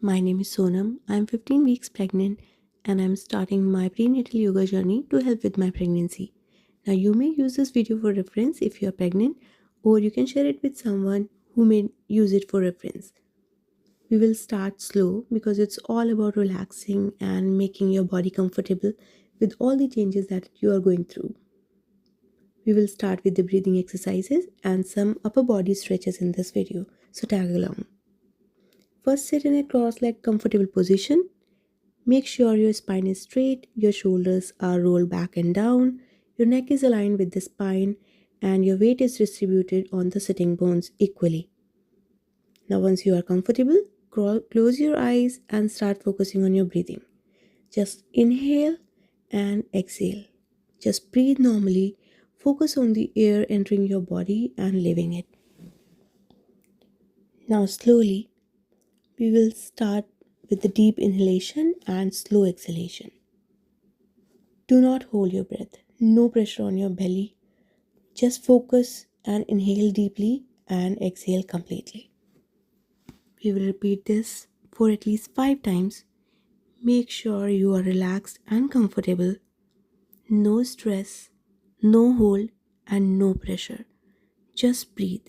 My name is Sonam. I'm 15 weeks pregnant and I'm starting my prenatal yoga journey to help with my pregnancy. Now, you may use this video for reference if you're pregnant, or you can share it with someone who may use it for reference. We will start slow because it's all about relaxing and making your body comfortable with all the changes that you are going through. We will start with the breathing exercises and some upper body stretches in this video, so tag along. First, sit in a cross-legged comfortable position. Make sure your spine is straight, your shoulders are rolled back and down, your neck is aligned with the spine, and your weight is distributed on the sitting bones equally. Now, once you are comfortable, close your eyes and start focusing on your breathing. Just inhale and exhale. Just breathe normally. Focus on the air entering your body and leaving it. Now, slowly, we will start with the deep inhalation and slow exhalation. Do not hold your breath. No pressure on your belly. Just focus and inhale deeply and exhale completely. We will repeat this for at least 5 times. Make sure you are relaxed and comfortable. No stress, no hold, and no pressure. Just breathe.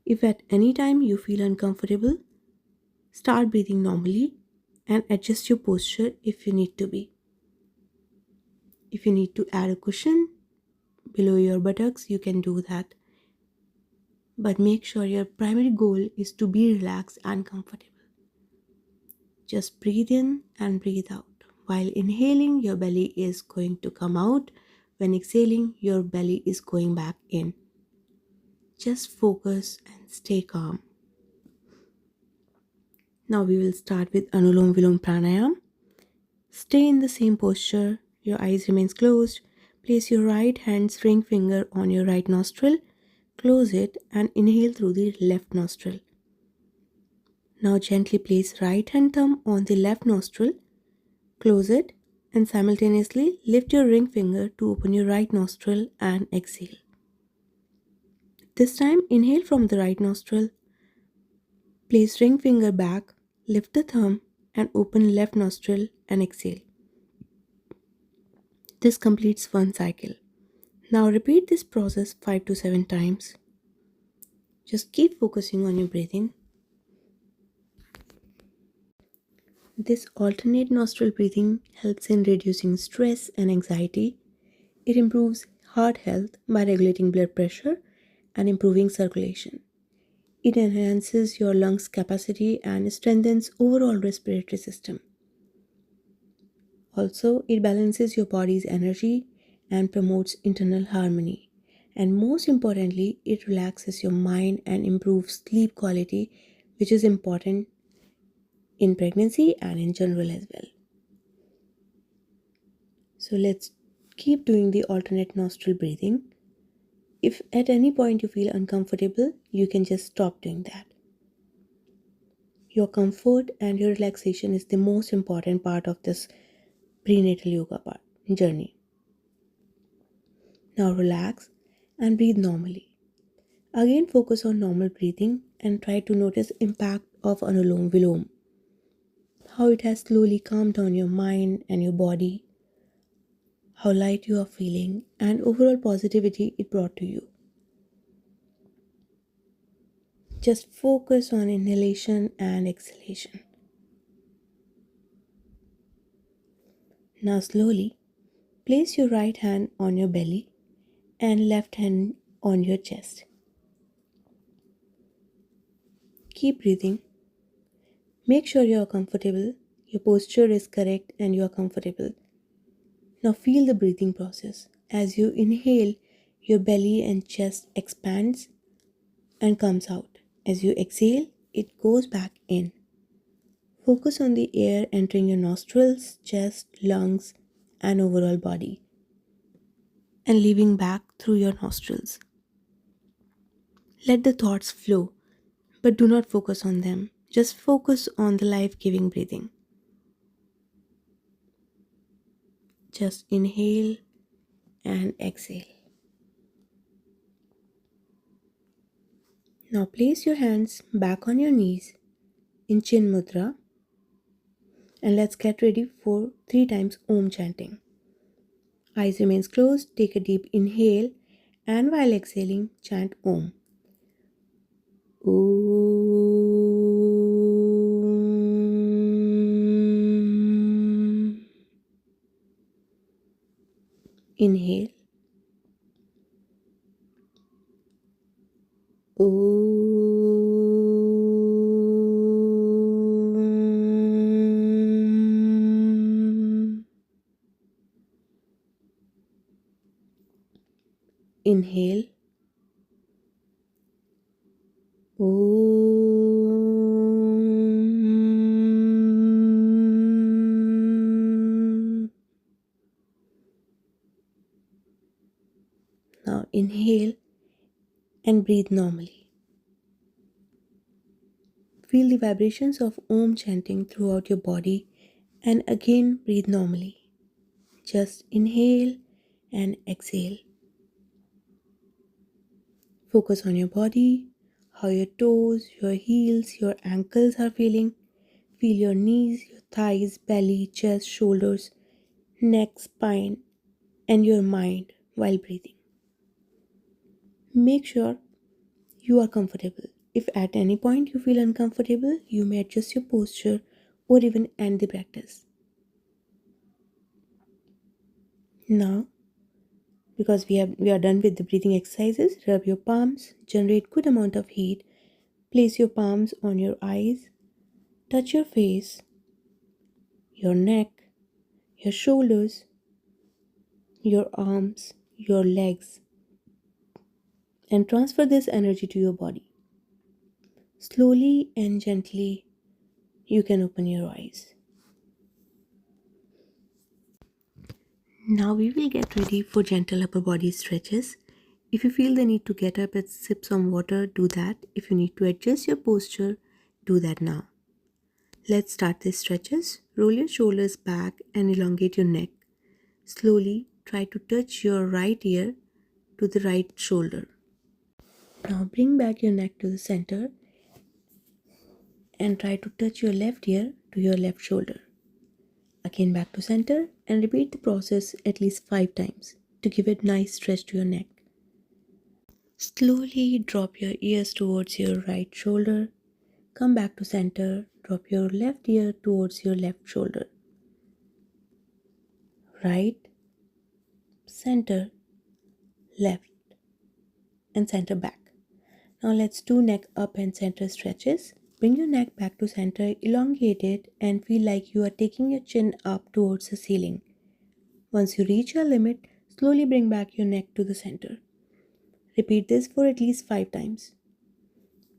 If at any time you feel uncomfortable, start breathing normally and adjust your posture if you need to be. If you need to add a cushion below your buttocks, you can do that. But make sure your primary goal is to be relaxed and comfortable. Just breathe in and breathe out. While inhaling, your belly is going to come out. When exhaling, your belly is going back in. Just focus and stay calm. Now we will start with Anulom Vilom Pranayam. Stay in the same posture. Your eyes remain closed. Place your right hand's ring finger on your right nostril. Close it and inhale through the left nostril. Now gently place right hand thumb on the left nostril. Close it and simultaneously lift your ring finger to open your right nostril and exhale. This time inhale from the right nostril. Place ring finger back, lift the thumb and open left nostril and exhale. This completes one cycle. Now repeat this process 5 to 7 times. Just keep focusing on your breathing. This alternate nostril breathing helps in reducing stress and anxiety. It improves heart health by regulating blood pressure and improving circulation. It enhances your lungs' capacity and strengthens overall respiratory system. Also, it balances your body's energy and promotes internal harmony. And most importantly, it relaxes your mind and improves sleep quality, which is important in pregnancy and in general as well. So let's keep doing the alternate nostril breathing. If at any point you feel uncomfortable, you can just stop doing that. Your comfort and your relaxation is the most important part of this prenatal yoga journey. Now relax and breathe normally. Again, focus on normal breathing and try to notice impact of Anulom Vilom. How it has slowly calmed down your mind and your body, how light you are feeling, and overall positivity it brought to you. Just focus on inhalation and exhalation. Now slowly, place your right hand on your belly and left hand on your chest. Keep breathing. Make sure you are comfortable, your posture is correct and you are comfortable. Now feel the breathing process. As you inhale, your belly and chest expands and comes out. As you exhale, it goes back in. Focus on the air entering your nostrils, chest, lungs, and overall body, and leaving back through your nostrils. Let the thoughts flow, but do not focus on them. Just focus on the life-giving breathing. Just inhale and exhale. Now place your hands back on your knees in Chin Mudra, and let's get ready for 3 times Om chanting. Eyes remains closed, take a deep inhale, and while exhaling, chant Om. Om. Inhale. Om. Inhale. Om. Now inhale and breathe normally. Feel the vibrations of Om chanting throughout your body and again breathe normally. Just inhale and exhale. Focus on your body, how your toes, your heels, your ankles are feeling. Feel your knees, your thighs, belly, chest, shoulders, neck, spine, and your mind while breathing. Make sure you are comfortable. If at any point you feel uncomfortable, you may adjust your posture or even end the practice. Now, because we are done with the breathing exercises, rub your palms, generate good amount of heat, place your palms on your eyes, touch your face, your neck, your shoulders, your arms, your legs, and transfer this energy to your body. Slowly and gently, you can open your eyes. Now we will get ready for gentle upper body stretches. If you feel the need to get up and sip some water, do that. If you need to adjust your posture, do that now. Let's start these stretches. Roll your shoulders back and elongate your neck. Slowly try to touch your right ear to the right shoulder. Now bring back your neck to the center and try to touch your left ear to your left shoulder. Again back to center and repeat the process at least 5 times to give it nice stretch to your neck. Slowly drop your ears towards your right shoulder. Come back to center. Drop your left ear towards your left shoulder. Right, center, left, and center back. Now let's do neck up and center stretches. Bring your neck back to center, elongate it, and feel like you are taking your chin up towards the ceiling. Once you reach your limit, slowly bring back your neck to the center. Repeat this for at least 5 times.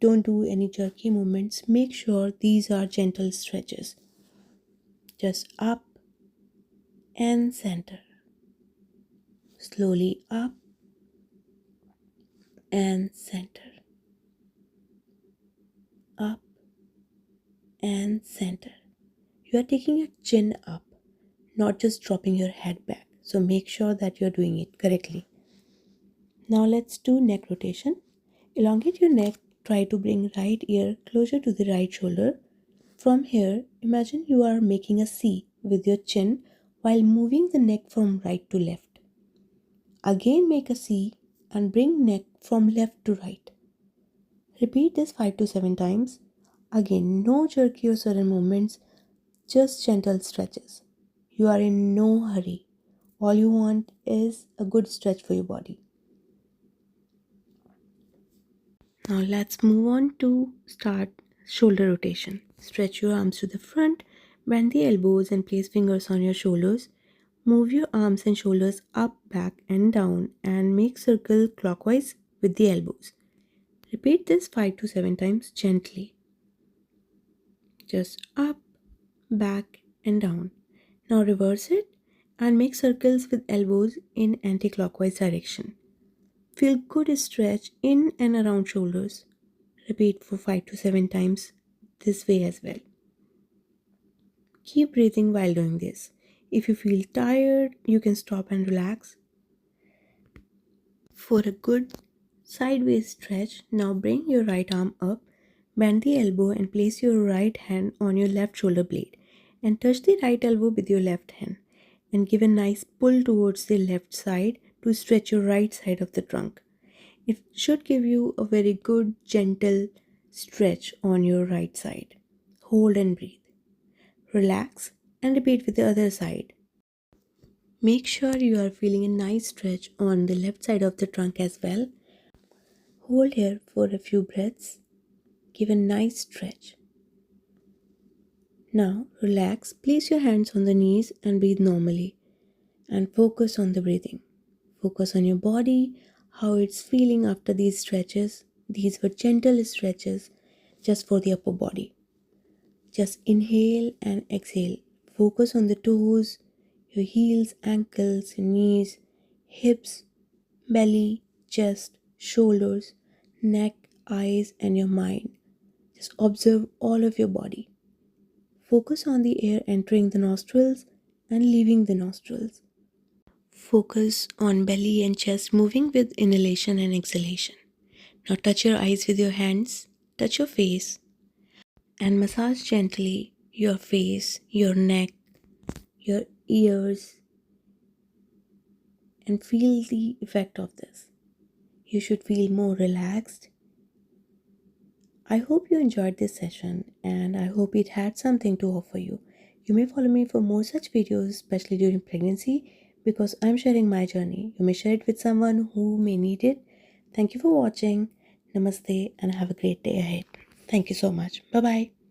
Don't do any jerky movements. Make sure these are gentle stretches. Just up and center. Slowly up and center. Up and center. You are taking your chin up, not just dropping your head back. So make sure that you're doing it correctly. Now let's do neck rotation. Elongate your neck. Try to bring right ear closer to the right shoulder. From here, imagine you are making a C with your chin while moving the neck from right to left. Again make a C and bring neck from left to right. Repeat this 5 to 7 times. Again, no jerky or sudden movements, just gentle stretches. You are in no hurry. All you want is a good stretch for your body. Now let's move on to start shoulder rotation. Stretch your arms to the front, bend the elbows and place fingers on your shoulders. Move your arms and shoulders up, back and down and make circle clockwise with the elbows. Repeat this 5 to 7 times gently. Just up, back and down. Now reverse it and make circles with elbows in anti-clockwise direction. Feel good stretch in and around shoulders. Repeat for 5 to 7 times this way as well. Keep breathing while doing this. If you feel tired, you can stop and relax. For a good sideways stretch, now bring your right arm up, Bend the elbow and place your right hand on your left shoulder blade and touch the right elbow with your left hand and give a nice pull towards the left side to stretch your right side of the trunk. It should give you a very good gentle stretch on your right side. Hold and breathe. Relax and repeat with the other side. Make sure you are feeling a nice stretch on the left side of the trunk as well. Hold here for a few breaths. Give a nice stretch. Now relax, place your hands on the knees and breathe normally and focus on the breathing. Focus on your body, how it's feeling after these stretches. These were gentle stretches just for the upper body. Just inhale and exhale. Focus on the toes, your heels, ankles, your knees, hips, belly, chest, shoulders, neck, eyes, and your mind. Just observe all of your body. Focus on the air entering the nostrils and leaving the nostrils. Focus on belly and chest moving with inhalation and exhalation. Now touch your eyes with your hands, touch your face, and massage gently your face, your neck, your ears, and feel the effect of this. You should feel more relaxed. I hope you enjoyed this session and I hope it had something to offer you. You may follow me for more such videos, especially during pregnancy, because I'm sharing my journey. You may share it with someone who may need it. Thank you for watching. Namaste and have a great day ahead. Thank you so much. Bye bye.